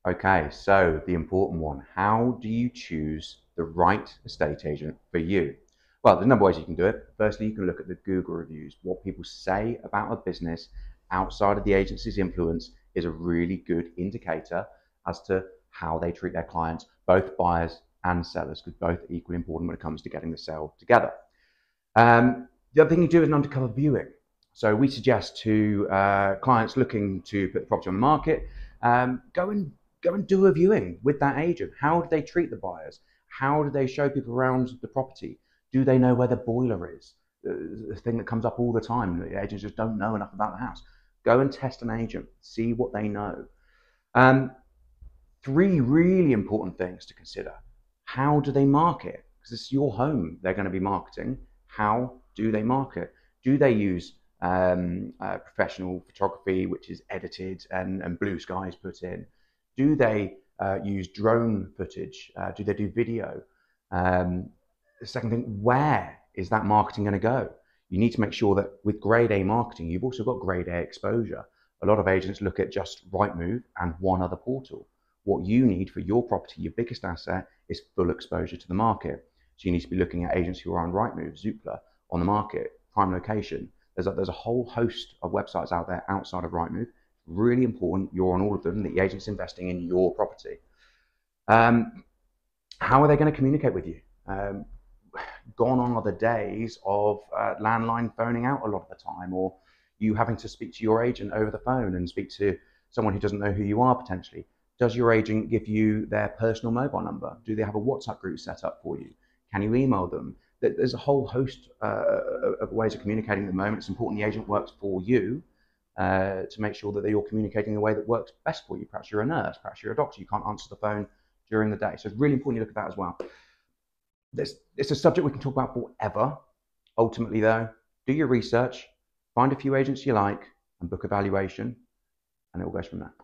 Okay, so the important one, how do you choose the right estate agent for you? Well, there's a number of ways you can do it. Firstly, you can look at the Google reviews. What people say about a business outside of the agency's influence is a really good indicator as to how they treat their clients, both buyers and sellers, because both are equally important when it comes to getting the sale together. The other thing you do is an undercover viewing. So we suggest to clients looking to put the property on the market, go and do a viewing with that agent. How do they treat the buyers? How do they show people around the property? Do they know where the boiler is? The thing that comes up all the time. The agents just don't know enough about the house. Go and test an agent. See what they know. Um, Three really important things to consider. How do they market? Because it's your home they're going to be marketing. How do they market? Do they use professional photography, which is edited and blue skies put in? Do they use drone footage? Do they do video? The second thing, where is that marketing going to go? You need to make sure that with grade A marketing, you've also got grade A exposure. A lot of agents look at just Rightmove and one other portal. What you need for your property, your biggest asset, is full exposure to the market. So you need to be looking at agents who are on Rightmove, Zoopla, on the market, prime location. There's a whole host of websites out there outside of Rightmove. Really important you're on all of them, that the agent's investing in your property. How are they going to communicate with you? Gone on are the days of landline phoning out a lot of the time, or you having to speak to your agent over the phone and speak to someone who doesn't know who you are potentially. Does your agent give you their personal mobile number? Do they have a WhatsApp group set up for you? Can you email them? There's a whole host of ways of communicating at the moment. It's important the agent works for you to make sure that you're communicating in a way that works best for you. Perhaps you're a nurse, perhaps you're a doctor, you can't answer the phone during the day. So it's really important you look at that as well. It's a subject we can talk about forever. Ultimately though, do your research, find a few agents you like and book a valuation, and it all goes from there.